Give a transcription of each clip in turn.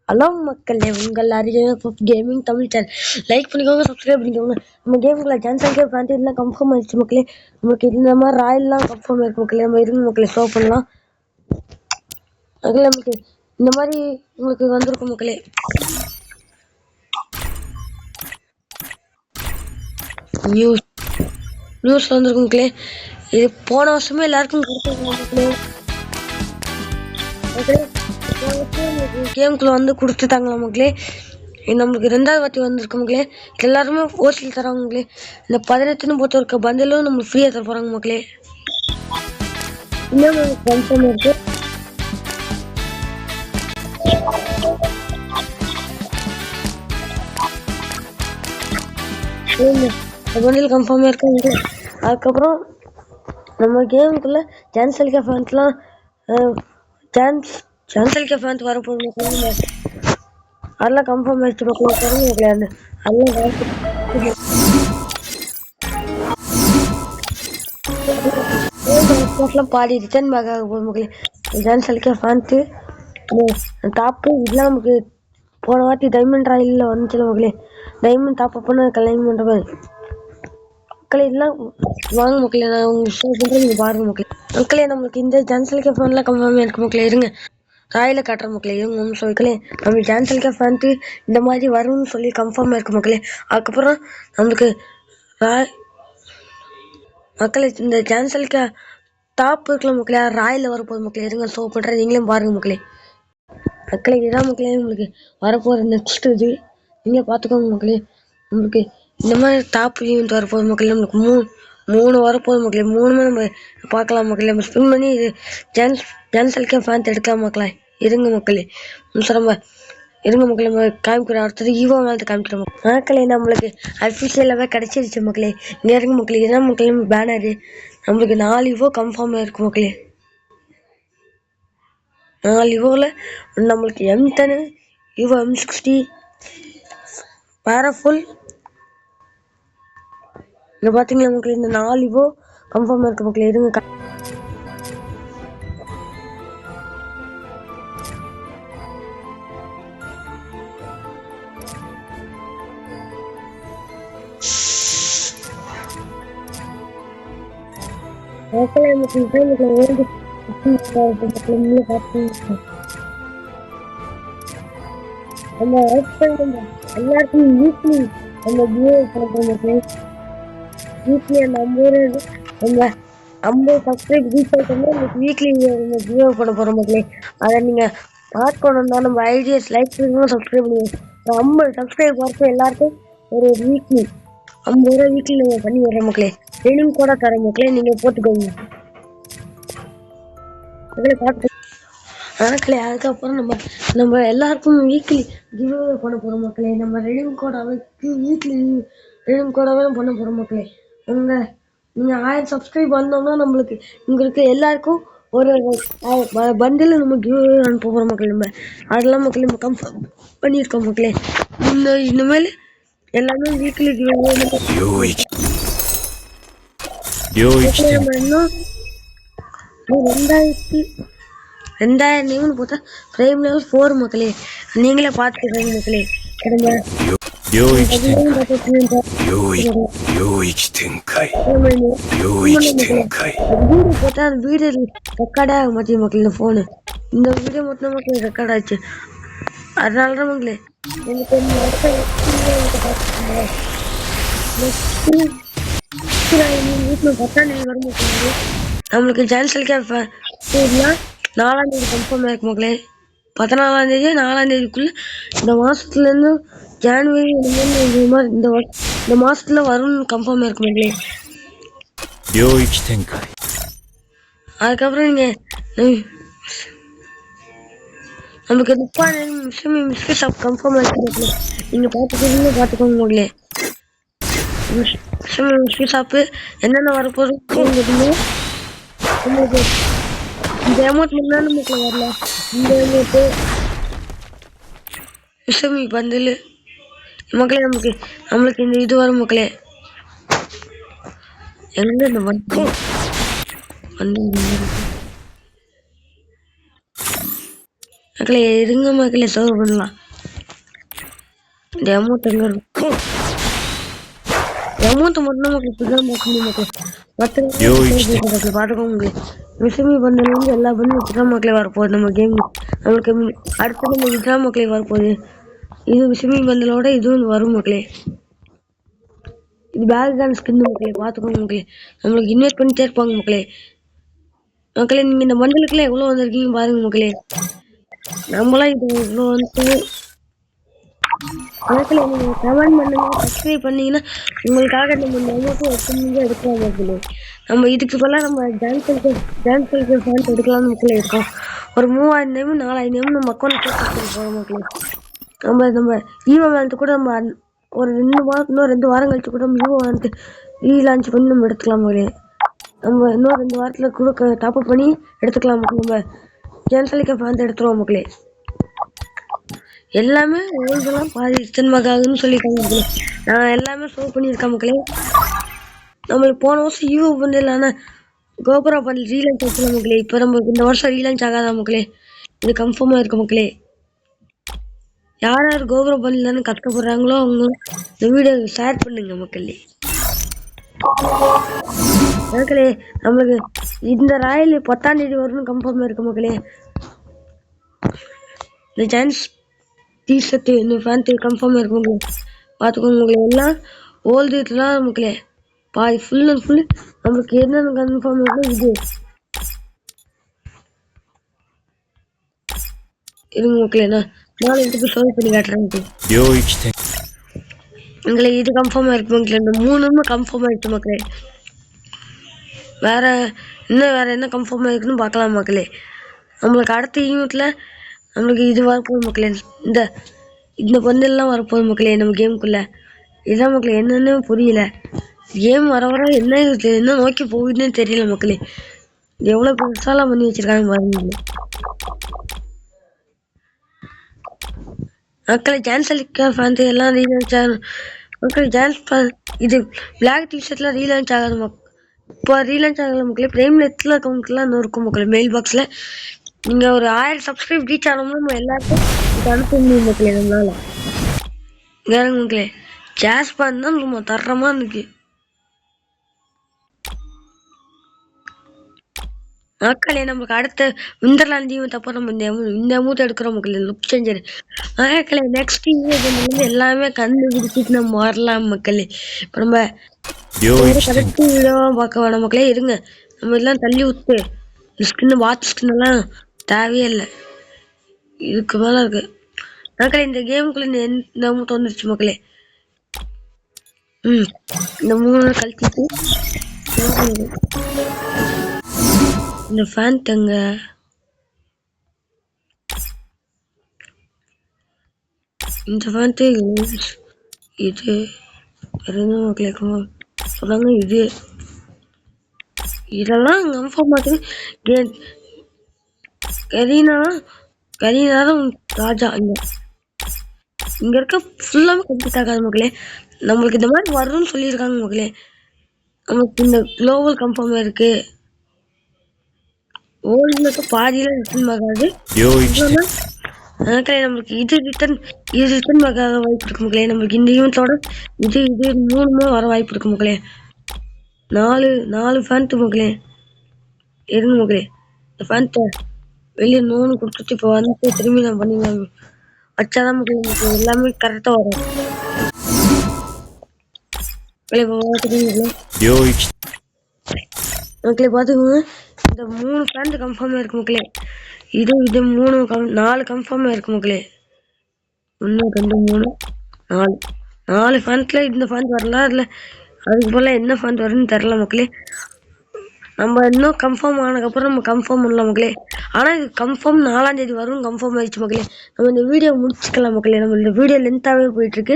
Hello மக்களே, உங்கள் அருகே கேமிங் தமிழ் சேனல் லைக் பண்ணிக்கோங்க, சப்ஸ்கிரைப் பண்ணிக்கோங்க. நம்ம கேமுக்குள்ள சான்சல்கே ஃபேண்ட் எல்லாம் கன்ஃபார்ம் ஆயிடுச்சு மக்களே. நமக்கு இந்த மாதிரி ராயல்லாம் கன்ஃபார்ம் ஆயிருக்கு மக்களே. நம்ம இருங்க மக்களே, ஷோ பண்ணலாம். அதில் நமக்கு இந்த மாதிரி உங்களுக்கு வந்திருக்கும் மக்களே. நியூஸ் வந்திருக்கும் மக்களே. இது போன வருஷமே எல்லாருக்கும் கொடுத்தாங்க மக்களே. கேமுக்குள்ள வந்து கொடுத்துட்டாங்களா மக்களே. நம்மளுக்கு 2வது வாட்டி வந்திருக்கு மக்களே. எல்லாருமே ஓசியில் தராங்க மக்களே. இந்த 18 பொறுத்த இருக்க பந்தலும் நம்மளுக்கு ஃப்ரீயா தர போறாங்க மக்களே. இன்னும் கன்ஃபார்ம் இருக்கு. பந்தல் கன்ஃபார்மா இருக்கு. அதுக்கப்புறம் நம்ம கேமுக்குள்ள சான்சல் கேஃபேண்ட்லாம் சான்சல் கேஃபேண்ட் வரப்போகுது. அதெல்லாம் கன்ஃபார்ம் ஆயிடுச்சு மக்களே. அதெல்லாம் பாடி ரிட்டர்ன் பேக் ஆக போகுது மக்களே. சான்சலுக்கே ஃபேண்ட்டு டாப்பு இதெல்லாம் நமக்கு போன வாட்டி டைமண்ட் ராயலில் வந்துச்சுல மக்களே. டைமண்ட் டாப் அப் பண்ண கல்யாணம் பண்ணுற மாதிரி மக்களே. இதெல்லாம் வாங்க மக்களே, நான் உங்களுக்கு ஷோ பண்ணுறேன், நீங்கள் பாருங்க மக்களே. மக்களே நம்மளுக்கு இந்த சான்சலுக்கே ஃபேன்லாம் கன்ஃபார்ம் இருக்கு மக்களே. இருங்க ராயில காட்டுற மக்களே. இருங்க மக்களே, நம்ம சான்சலுக்கே ஃபேண்ட்டு இந்த மாதிரி வரும்னு சொல்லி கன்ஃபார்மாக இருக்கு மக்களே. அதுக்கப்புறம் நம்மளுக்கு மக்களே இந்த சான்சலுக்கு டாப் இருக்குல்ல மக்களே, ராயில் வரப்போகுது மக்களே. இருங்க ஷோ பண்ணுறேன், நீங்களும் பாருங்க மக்களே. மக்களே இதுதான் மக்களே உங்களுக்கு வரப்போகிற நெக்ஸ்ட் இது. நீங்கள் பார்த்துக்கோங்க மக்களே. நம்மளுக்கு இந்த மாதிரி டாப் ஈவெண்ட் வரப்போகுது மக்களே. நம்மளுக்கு மூணு வரப்போகுது மக்களே. 3மே நம்ம பார்க்கலாம் மக்களே. நம்ம ஸ்பின் பண்ணி இது சான்சலுக்கே ஃபேண்ட் எடுக்கலாம் மக்களே. இருங்க மக்களே, நம்ம இருங்க மக்களே, நம்ம காமிக்கிற அடுத்தது ஈவோ மேலே காமிக்கிறோம் மக்களே. நம்மளுக்கு அஃபிஷியலாகவே கிடைச்சிருச்சு மக்களே. இங்கே இருங்க மக்களே, இதுதான் மக்களே பேனரு. நம்மளுக்கு 4 ஈவோ கன்ஃபார்மாக இருக்கு மக்களே. 4 ஈவோவில் நம்மளுக்கு M10 ஈவோ M60 பேராஃபுல். இங்கே பார்த்தீங்களா மக்களே, இந்த 4 ஈவோ கன்ஃபார்மாக இருக்கு மக்களே. இருங்க மக்களே. எல்லாருக்கும் வீக்லி நம்ம வியூ பண்ணுறோம் மக்களே. வீக்லி அந்த 50 சப்ஸ்கிரைப் ரீச் ஆகிட்டோம்னா உங்களுக்கு வீக்லி நம்ம வியூ பண்ண போகிறோம் மக்களே. அதை நீங்கள் பார்க்கணும்னா நம்ம ஐடியாஸ் லைக் பண்ணுங்க, சப்ஸ்கிரைப் பண்ணுங்க. 50 சப்ஸ்கிரைப் பார்த்து எல்லாருக்கும் ஒரு வீக்லி 50 ரூபா வீக்லி நீங்கள் பண்ணி விடுற மக்களே. ட்ரெயினிங் கூட தர மக்களே, நீங்கள் போட்டுக்கோங்க மக்களே. அதுக்கப்புறம் நம்ம எல்லாருக்கும் வீக்லி கிவ் அவே பண்ண போகிறோம் மக்களே. நம்ம ரெடிம் கோடாவே வீக்லி ரெடிம் கோடாவே பண்ண போகிறோம் மக்களே. நீங்கள் 1000 சப்ஸ்கிரைப் வந்தோம்னா உங்களுக்கு எல்லாருக்கும் ஒரு பண்டில் நம்ம கிவ் அவே அனுப்ப போகிறோம் மக்களே. நம்ம அதெல்லாம் மக்களே நம்ம கன்ஃபார்ம் பண்ணியிருக்கோம் மக்களே. இனிமேல் எல்லாமே வீக்லி கிவ் அவே. இன்னும் 2000 நேம்னு போட்டா ஃப்ரேம் லெவல் 4 மக்களே. நீங்களே பார்த்துக்கோங்க மக்களே. போட்டா அந்த வீடியோ ரெக்கார்ட் ஆக மாட்டேங்குது மக்களே. இந்த ஃபோனு இந்த வீடியோ மட்டும் மக்களே ரெக்கார்ட் ஆச்சு. அதனாலதான் மக்களே வீட்டில் 10ஆம் தேதி வரும் மக்களே. நம்மளுக்கு சான்சலுக்கே 4ஆம் தேதி கன்ஃபார்ம் ஆயிருக்கு மக்களே. 14ஆம் தேதி 4ஆம் தேதிக்குள்ள இந்த மாசத்துலேருந்து ஜான்வரி இந்த மாசத்துல வரும்னு கன்ஃபார்ம் ஆயிருக்கு மக்களே. அதுக்கப்புறம் நீங்க நமக்கு 30 மிஸ்கி ஷாப் கன்ஃபார்ம் ஆயிருக்கு மக்களே. நீங்க பார்த்துக்கோங்க மக்களே. மிஸ்கி ஷாப்பு என்னென்ன வரப்போகுது உங்களுக்கு இந்த அமௌண்ட் முன்னாடி நமக்கு வரல. இந்த அமௌண்ட்டு விஷமி பந்தில் மக்களே. நம்மளுக்கு இந்த இது வரும் மக்களே. எங்க இந்த வந்து மக்களே இருங்க மக்களே சர்வ் பண்ணலாம். இந்த அமௌண்ட் எங்க இருக்கும்? அமௌண்ட் மட்டும் மக்கள் இப்படிதான் பார்க்கணும் மக்கள். மற்ற பாத்துக்கோங்க. மிஸ்ஸிமி பண்ணல எல்லா பண்ணி வித்ரா மக்களே வரப்போகுது நம்ம கேம். நம்மளுக்கு அடுத்து நம்ம வித்ரா மக்களே வரப்போகுது. இது மிஸ்ஸிமி பந்தலோட இதுவும் வரும் மக்களே. இது பேக்ரவுண்ட் ஸ்கின் மக்களே பாத்துக்கோங்க மக்களே. நம்மளுக்கு இன்வைட் பண்ணிட்டே இருப்பாங்க மக்களே. மக்களே நீங்க இந்த மண்டலுக்குள்ள எவ்வளவு வந்திருக்கீங்க பாருங்க மக்களே. நம்மளாம் இது இவ்வளவு வந்து மக்களே நீங்க கமெண்ட் பண்ணுங்க, சப்ஸ்கிரைப் பண்ணீங்கன்னா உங்களுக்காக நம்ம நமக்கு எடுக்கலாம் மக்களே. நம்ம இதுக்கு போல நம்ம டான்ஸ் ஃபேன்ஸ் எடுக்கலாம்னு மக்களே இருக்கோம். ஒரு 3000 நேம் 4000 நேம் நம்ம அக்கௌண்ட் போகிறோம் மக்களே. நம்ம ஈவோ வேலத்து கூட நம்ம ஒரு 2 வாரம் கழிச்சு கூட நம்ம ஈவோ வேலத்து ரீலான்ச் பண்ணி நம்ம எடுத்துக்கலாம் மக்களே. நம்ம இன்னும் 2 வாரத்துல கூட டாப் அப் பண்ணி எடுத்துக்கலாம் மக்களே. நம்ம ஜான்சலிக்கா ஃபேன்ஸ் எடுத்துருவோம் மக்களே. எல்லாமே ஓல்டெல்லாம் பாதி சினிமாக்காகன்னு சொல்லியிருக்காங்க மக்களே. நான் எல்லாமே ஷோ பண்ணியிருக்கேன் மக்களே. நம்மளுக்கு போன வருஷம் ஈவோ பண்ணல கோபுரா பண்ணி ரீலான்ச் ஆச்சுல மக்களே. இப்போ நம்ம இந்த வருஷம் ரீலான்ச் ஆகாதா மக்களே? இது கன்ஃபார்மா இருக்கு மக்களே. யார் யார் கோபுரா பண்ணலான்னு கஷ்டப்படுறாங்களோ அவங்க இந்த வீடியோ ஷேர் பண்ணுங்க மக்களே. மக்களே நம்மளுக்கு இந்த ராயல் 10ஆம் தேதி வரும்னு கன்ஃபார்மா இருக்கு மக்களே. இந்த சான்ஸ் டிஷர்ட் இந்த ஃபேன்ட் கன்ஃபார்மா இருக்கு மக்களே. பார்த்துக்கோங்க மக்களே. எல்லாம் ஓல்டு இதெல்லாம் மக்களே பாதி ஃபுல் அண்ட் ஃபுல் நம்மளுக்கு என்னென்ன கன்ஃபார்ம் இருக்கோ இது இருங்க மக்களே. நான் எடுத்து ஷோ பண்ணி காட்டுறேன் மக்களே. இது கன்ஃபார்மா இருக்கு மக்களே. இந்த 3மே கன்ஃபார்மா இருக்கு மக்களே. வேற என்ன கன்ஃபார்மா இருக்குன்னு பார்க்கலாம் மக்களே. நம்மளுக்கு அடுத்த ஈவெண்ட்ல நம்மளுக்கு இது வரப்போகுது மக்களே. இந்த பந்தெல்லாம் வரப்போகுது மக்களே நம்ம கேமுக்குள்ள. இதான் மக்களே என்னன்னு புரியல. கேம் வர என்ன நோக்கி போகுதுன்னு தெரியல மக்களே. எவ்வளவு பெருசாலாம் பண்ணி வச்சிருக்காங்க பாருங்க மக்களே. ஜான்சலிக்கா ஃபேன்ஸ் எல்லாம் ரீலான்ச் ஆகும் மக்களே. இது பிளாக் டிஷர்ட்லாம் ரீலான்ச் ஆகாது இப்போ ரீலான்ச் ஆகல மக்களே. பிரைம் நெட்ல அக்கௌண்ட்லாம் இன்னும் இருக்கும் மக்களே. மெயில் பாக்ஸ்ல நீங்க ஒரு 1000 சப்ஸ்கிரைப் ரீச் ஆனோம்னா நம்ம எல்லாருக்கும் இது அனுப்ப முடியும் மக்களே. நம்மளால வேறங்க மக்களே. கேஷ் பண்ணா நம்ம தரமா இருக்கு மக்களே. நமக்கு அடுத்த விண்டர்லாண்ட் ஈவென்ட் அப்போ நம்ம இந்த அமௌண்ட் எடுக்கிறோம் மக்களே. லுக் சேஞ்சர் மக்களே. நெக்ஸ்ட் ஈவென்ட் எல்லாமே கண்டுபிடிச்சிட்டு நம்ம வரலாம் மக்களே. இப்போ நம்ம கரெக்ட் வீடியோவா பார்க்க வேணாம் மக்களே. இருங்க நம்ம எல்லாம் தள்ளி விட்டு ஸ்கின் வாட்ச் ஸ்கின் எல்லாம் தேவையே இல்லை. இதுக்கு மேல இருக்கு மக்களே. இந்த கேமுக்குள்ள இந்த அமௌண்ட் வந்துருச்சு மக்களே. இந்த 3 கழிச்சிட்டு இந்த ஃபேன் தங்க இந்த ஃபேன்ட்டு இது மக்களே சொல்றாங்க. இதெல்லாம் கன்ஃபார்ம் ஆகுது. கரீனா தான் ராஜா. இங்க இருக்க ஃபுல்லாமே கம்ப்ளீட் ஆகாது மக்களே. நம்மளுக்கு இந்த மாதிரி வரும்னு சொல்லியிருக்காங்க மக்களே. நமக்கு இந்த குளோபல் கன்ஃபார்ம் இருக்கு. ஓல்டுல பாதியில ரிட்டர்ன் ஆகாது மக்களே. நம்மளுக்கு இது ரிட்டர்ன் ஆக வாய்ப்பு இருக்கு மக்களே. நம்மளுக்கு இந்த ஈவெண்ட்டோட இது 3மே வர வாய்ப்பு இருக்கு மக்களே. 4 ஃபேண்ட் மக்களே. இருங்க மக்களே. இந்த ஃபேண்ட்டை வெளியே 3 கொடுத்துட்டு இப்போ வந்து திரும்பி நான் பண்ணிக்கலாம் வச்சாதான் மக்களே எல்லாமே கரெக்டா வரும் மக்களே. பாத்துக்கோங்க இந்த 3 ஃபேண்ட் கன்ஃபார்மா இருக்கு மக்களே. இது 4 கன்ஃபார்மா இருக்கு மக்களே. 1 2 3 4 ஃபேண்ட்ல இந்த ஃபேண்ட் வரல. அதுல அதுக்கு போல என்ன ஃபேண்ட் வரும்னு தெரியல மக்களே. நம்ம இன்னும் கன்ஃபார்ம் ஆனதுக்கப்புறம் நம்ம கன்ஃபார்ம் பண்ணலாம் மக்களே. ஆனால் இது கன்ஃபார்ம் 4ஆம் தேதி வரும் கன்ஃபார்ம் ஆயிடுச்சு மக்களே. நம்ம இந்த வீடியோ முடிச்சுக்கலாம் மக்களே. நம்ம இந்த வீடியோ லென்த்தாகவே போயிட்டுருக்கு.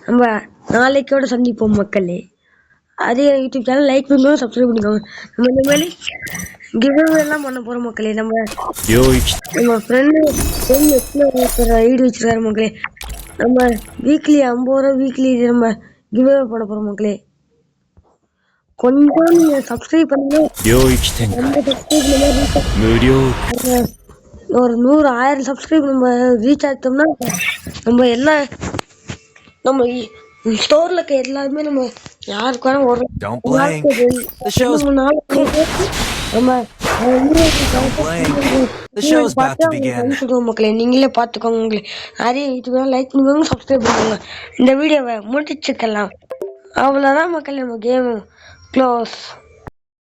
நம்ம நாளைக்கோட சந்திப்போம் மக்களே. அதே யூடியூப் சேனல் லைக் பண்ணுவோம், சப்ஸ்கிரைப் பண்ணிக்கோங்க. நம்ம இந்த மாதிரி கிவ்அவே எல்லாம் பண்ண போகிறோம் மக்களே. நம்ம ஃப்ரெண்டு ஐடி வச்சிருக்காரு மக்களே. நம்ம வீக்லி 50 ரூபா வீக்லி நம்ம கிவ்அவே பண்ண போகிறோம் மக்களே. கொஞ்சம் நீங்க சப்ஸ்கிரைப் பண்ணுங்க. ஒரு 100,000 சப்ஸ்கிரைப் நம்ம ரீச் ஆகிட்டோம்னா நம்ம எல்லா நம்ம ஸ்டோர்ல இருக்க எல்லாருமே நம்ம யாருக்கு வேணா ஒரு Don't blink. The ரெண்டு show's 3 நாள் நம்ம don't blink. The show's about to begin. சொல்லுவோம் மக்களே, நீங்களே பார்த்துக்கோங்க மக்களே. நிறைய யூடியூப்ல லைக் பண்ணுவாங்க, சப்ஸ்கிரைப் பண்ணுவாங்க. இந்த வீடியோவை முடிச்சுக்கலாம். அவ்வளோதான் மக்களே, நம்ம கேம் க்ளோஸ்.